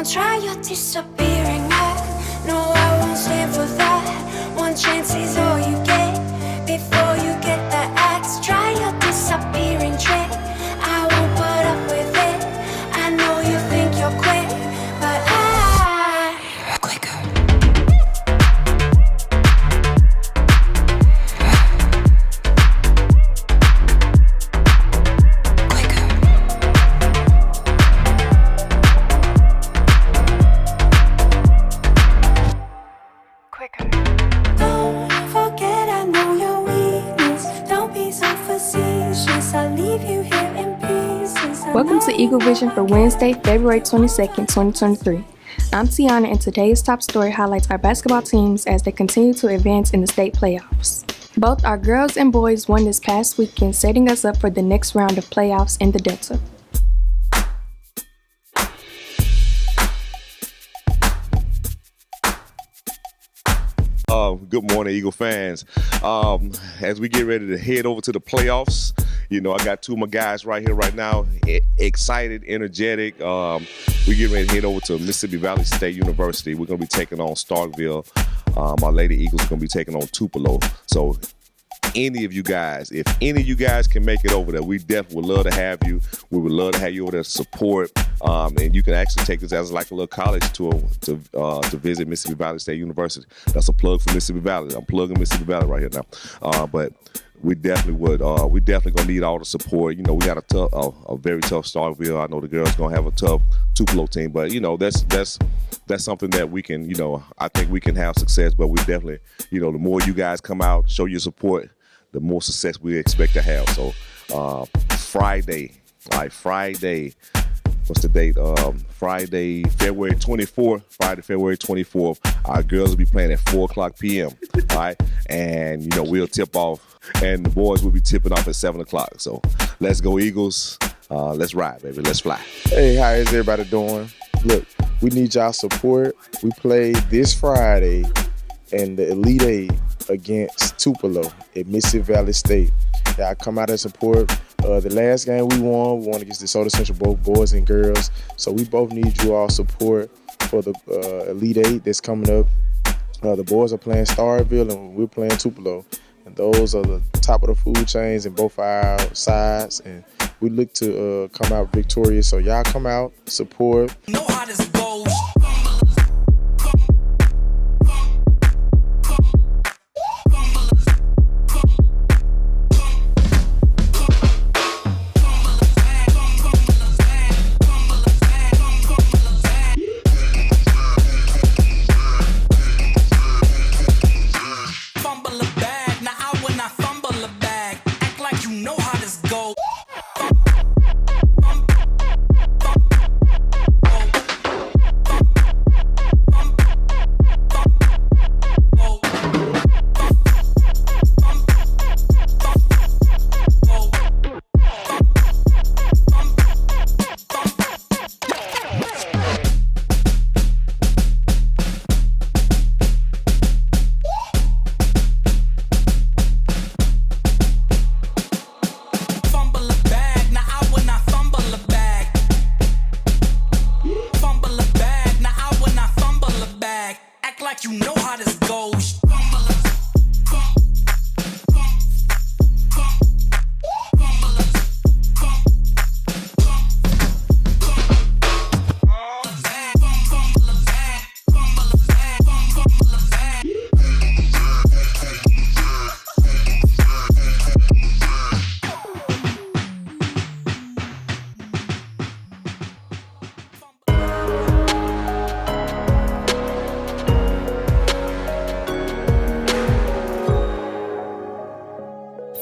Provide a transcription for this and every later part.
Don't try, you're disappearing act. No, I won't stand for that. One chance is all you get before you get the axe. Try your disappearing trick. I won't put up with it. I know you think you're quick, but I'm quicker. Don't forget, I know your weakness. Don't be so facetious. I'll leave you here in pieces. Welcome to Eagle Vision for Wednesday, February 22nd, 2023. I'm Tiana, and today's top story highlights our basketball teams as they continue to advance in the state playoffs. Both our girls and boys won this past weekend, setting us up for the next round of playoffs in the Delta. Good morning, Eagle fans. As we get ready to head over to the playoffs, I got two of my guys right here right now, excited, energetic. We get ready to head over to Mississippi Valley State University. We're going to be taking on Starkville. Our Lady Eagles are going to be taking on Tupelo. So if any of you guys can make it over there, we definitely would love to have you. We would love to have you over there to support. And you can actually take this as like a little college tour to visit Mississippi Valley State University. That's a plug for Mississippi Valley. I'm plugging Mississippi Valley right here now. But we definitely would. We definitely gonna need all the support. We got a very tough Starkville. I know the girls gonna have a tough Tupelo team, but that's something that we can. I think we can have success. But we definitely, the more you guys come out, show your support, the more success we expect to have. So Friday. What's the date? Friday, February 24th. Friday, February 24th. Our girls will be playing at 4:00 p.m. All right, and we'll tip off, and the boys will be tipping off at 7 o'clock. So let's go Eagles. Let's ride, baby. Let's fly. Hey, how is everybody doing? Look, we need y'all support. We play this Friday in the Elite Eight against Tupelo at Mississippi Valley State. Y'all come out and support. The last game we won against the Soda Central, both boys and girls. So we both need you all support for the Elite Eight that's coming up. The boys are playing Starkville and we're playing Tupelo. And those are the top of the food chains in both our sides. And we look to come out victorious. So y'all come out, support. You know how this goes. You know how this goes.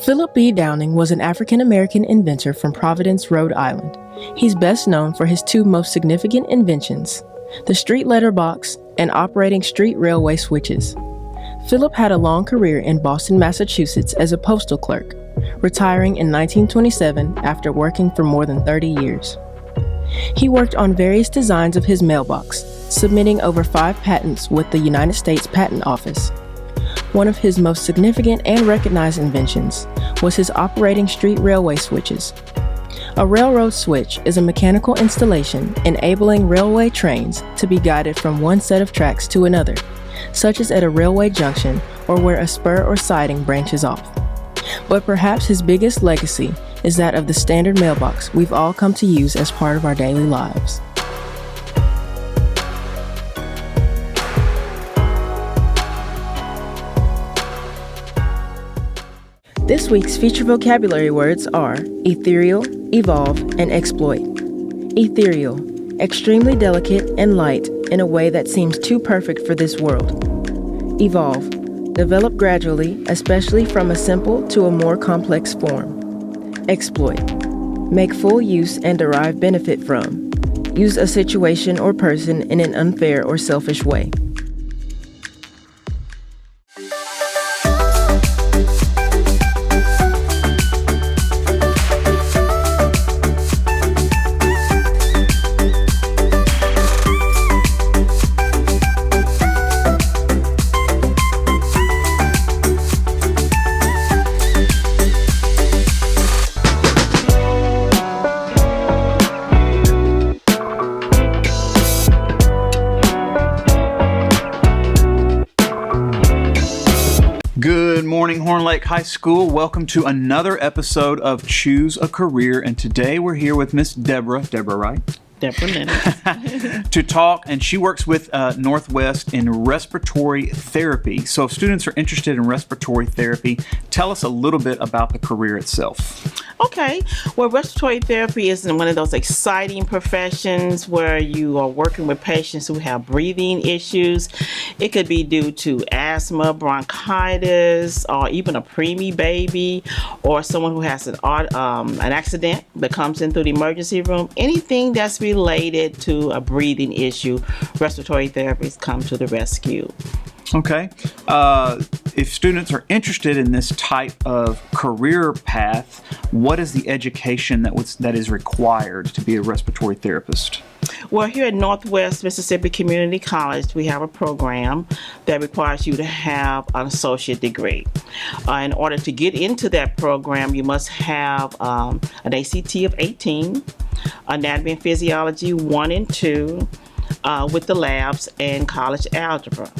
Philip B. Downing was an African-American inventor from Providence, Rhode Island. He's best known for his two most significant inventions, the street letter box and operating street railway switches. Philip had a long career in Boston, Massachusetts as a postal clerk, retiring in 1927 after working for more than 30 years. He worked on various designs of his mailbox, submitting over 5 patents with the United States Patent Office. One of his most significant and recognized inventions was his operating street railway switches. A railroad switch is a mechanical installation enabling railway trains to be guided from one set of tracks to another, such as at a railway junction or where a spur or siding branches off. But perhaps his biggest legacy is that of the standard mailbox we've all come to use as part of our daily lives. This week's feature vocabulary words are ethereal, evolve, and exploit. Ethereal, extremely delicate and light in a way that seems too perfect for this world. Evolve, develop gradually, especially from a simple to a more complex form. Exploit, make full use and derive benefit from. Use a situation or person in an unfair or selfish way. Good morning, Horn Lake High School. Welcome to another episode of Choose a Career. And today we're here with Miss Deborah, right? Deborah Lennox. To talk, and she works with Northwest in respiratory therapy. So if students are interested in respiratory therapy, tell us a little bit about the career itself. Okay. Well, respiratory therapy is one of those exciting professions where you are working with patients who have breathing issues. It could be due to asthma, bronchitis, or even a preemie baby, or someone who has an accident that comes in through the emergency room. Anything that's related to a breathing issue, respiratory therapists come to the rescue. Okay. If students are interested in this type of career path, what is the education that is required to be a respiratory therapist? Well, here at Northwest Mississippi Community College, we have a program that requires you to have an associate degree. In order to get into that program, you must have an ACT of 18, Anatomy and Physiology 1 and 2, with the labs, and college algebra.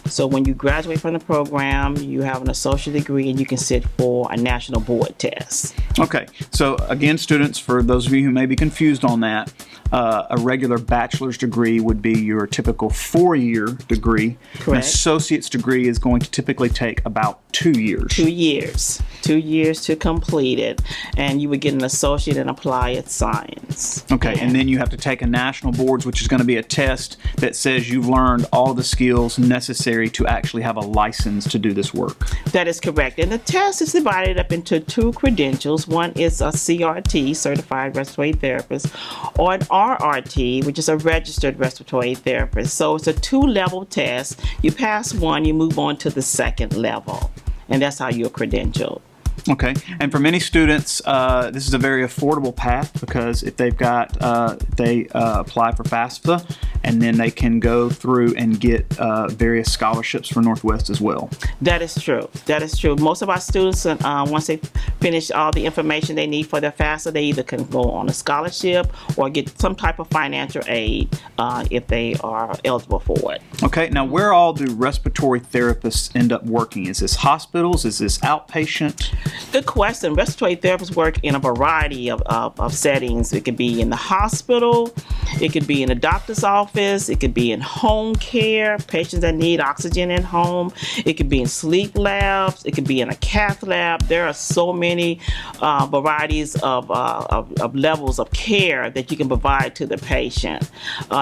So when you graduate from the program, you have an associate degree and you can sit for a national board test. Okay, so again, students, for those of you who may be confused on that, a regular bachelor's degree would be your typical 4-year degree. Correct. An associate's degree is going to typically take about 2 years. 2 years. 2 years to complete it. And you would get an associate in applied science. Okay, and then you have to take a national boards, which is going to be a test that says you've learned all the skills necessary to actually have a license to do this work. That is correct. And the test is divided up into 2 credentials. One is a CRT, Certified Respiratory Therapist, or an RRT, which is a Registered Respiratory Therapist. So it's a 2-level test. You pass one, you move on to the 2nd level. And that's how you're credentialed. Okay, and for many students, this is a very affordable path because if they've got, they apply for FAFSA, and then they can go through and get various scholarships for Northwest as well. That is true. That is true. Most of our students, once they finish all the information they need for their FAFSA, they either can go on a scholarship or get some type of financial aid if they are eligible for it. Okay, now where all do respiratory therapists end up working? Is this hospitals? Is this outpatient? Good question. Respiratory therapists work in a variety of settings. It could be in the hospital, it could be in a doctor's office, it could be in home care, patients that need oxygen at home, it could be in sleep labs, it could be in a cath lab. There are so many varieties of levels of care that you can provide to the patient.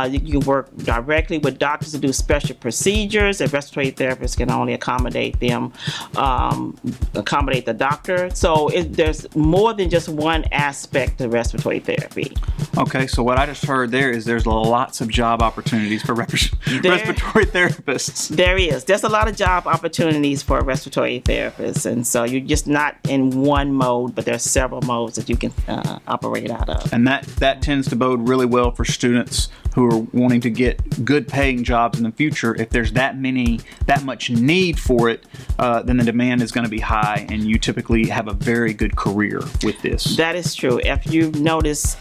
You can work directly with doctors to do special procedures, and respiratory therapists can only accommodate them, accommodate the doctor. So there's more than just one aspect to respiratory therapy. Okay, so what I just heard there is there's lots of job opportunities for respiratory therapists. There is. There's a lot of job opportunities for respiratory therapists, and so you're just not in one mode, but there's several modes that you can operate out of. And that tends to bode really well for students who are wanting to get good paying jobs in the future, if there's that much need for it, then the demand is going to be high, and you typically have a very good career with this. That is true. If you've noticed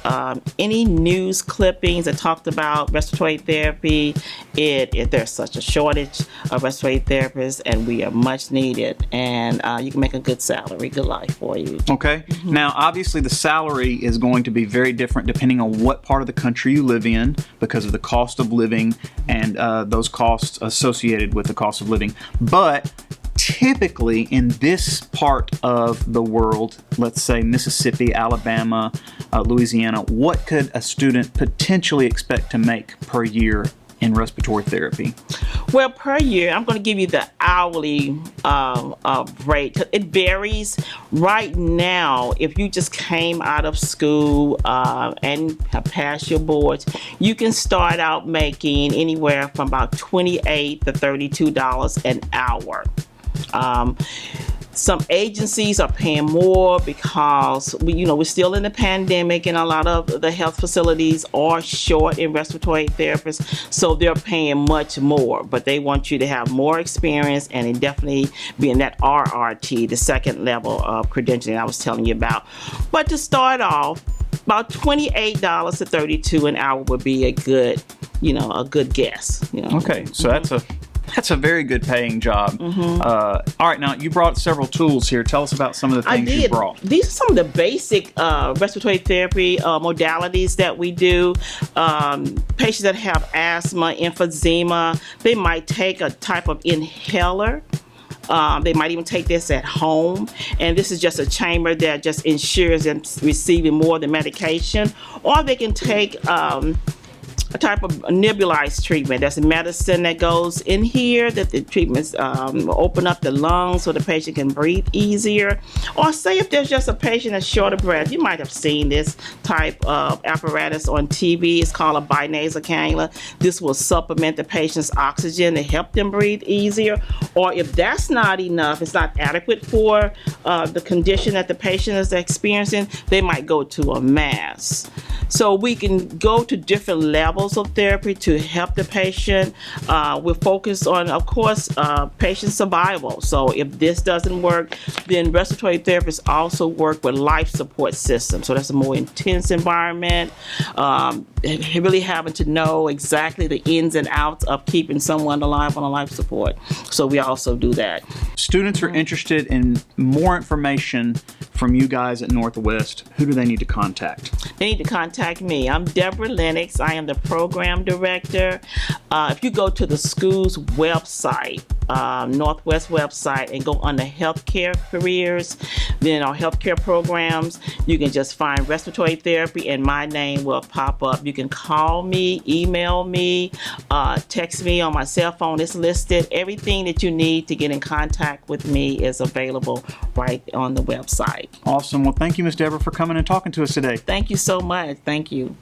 any news clippings that talked about respiratory therapy, there's such a shortage of respiratory therapists, and we are much needed, and you can make a good salary, good life for you. Okay. Now, obviously, the salary is going to be very different depending on what part of the country you live in, because of the cost of living and those costs associated with the cost of living. But typically in this part of the world, let's say Mississippi, Alabama, Louisiana, what could a student potentially expect to make per year in respiratory therapy? Well, per year, I'm going to give you the hourly rate. It varies. Right now, if you just came out of school and have passed your boards, you can start out making anywhere from about $28 to $32 an hour. Some agencies are paying more because we're still in the pandemic, and a lot of the health facilities are short in respiratory therapists, so they're paying much more. But they want you to have more experience and definitely be in that RRT, the second level of credentialing I was telling you about. But to start off, about $28 to $32 an hour would be a good guess. Okay, so that's a very good paying job. All right, now you brought several tools here. Tell us about some of the things you brought. These are some of the basic respiratory therapy modalities that we do. Patients that have asthma, emphysema, they might take a type of inhaler. They might even take this at home, and this is just a chamber that just ensures them receiving more of the medication. Or they can take a type of nebulized treatment. That's a medicine that goes in here, that the treatments open up the lungs so the patient can breathe easier. Or say if there's just a patient that's short of breath, you might have seen this type of apparatus on TV. It's called a binasal cannula. This will supplement the patient's oxygen to help them breathe easier. Or if that's not enough, it's not adequate for the condition that the patient is experiencing, they might go to a mask. So we can go to different levels of therapy to help the patient. We're focused on, of course, patient survival. So if this doesn't work, then respiratory therapists also work with life support systems. So that's a more intense environment. Really having to know exactly the ins and outs of keeping someone alive on a life support. So we also do that. Students are interested in more information from you guys at Northwest. Who do they need to contact? They need to contact me. I'm Deborah Lennox. I am the program director. If you go to the school's website, Northwest website, and go under healthcare careers, then our healthcare programs, you can just find respiratory therapy and my name will pop up. You can call me, email me, text me on my cell phone. It's listed. Everything that you need to get in contact with me is available right on the website. Awesome. Well, thank you, Ms. Deborah, for coming and talking to us today. Thank you so much. Thank you.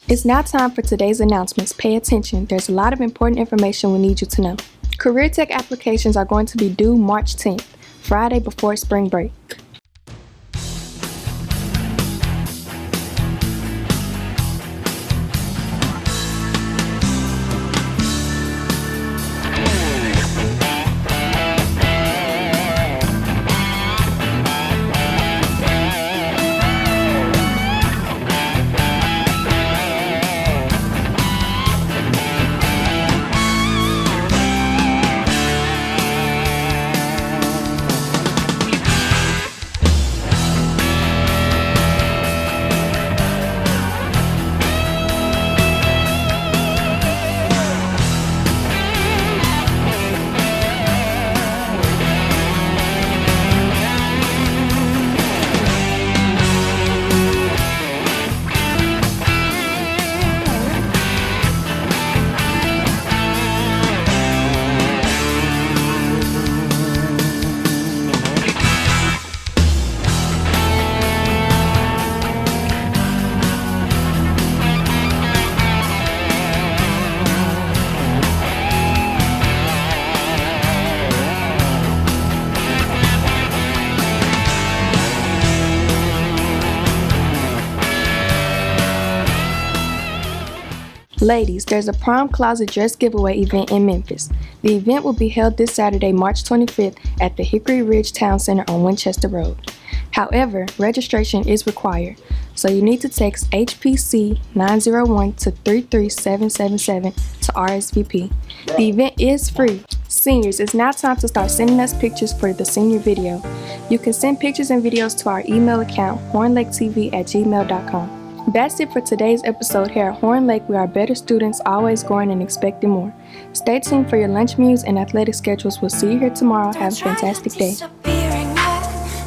It's now time for today's announcements. Pay attention. There's a lot of important information we need you to know. Career Tech applications are going to be due March 10th, Friday before spring break. Ladies, there's a prom closet dress giveaway event in Memphis. The event will be held this Saturday, March 25th at the Hickory Ridge Town Center on Winchester Road. However, registration is required, so you need to text HPC 901 to 33777 to RSVP. The event is free. Seniors, it's now time to start sending us pictures for the senior video. You can send pictures and videos to our email account, hornlaketv@gmail.com. That's it for today's episode here at Horn Lake. We are better students, always growing and expecting more. Stay tuned for your lunch menus and athletic schedules. We'll see you here tomorrow. Have a fantastic day. Disappearing,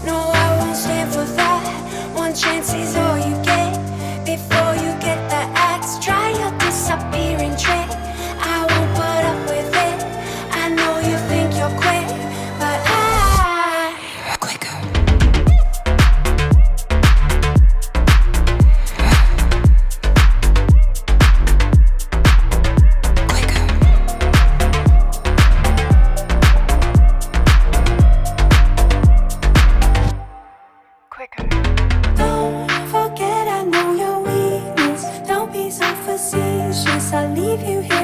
no, I won't stand for that. One chance is all you get before you get the axe. Try your disappearing trick. I won't put up with it. I know you think you're quick, but quicker. Don't forget, I know your weakness. Don't be so facetious. I leave you here.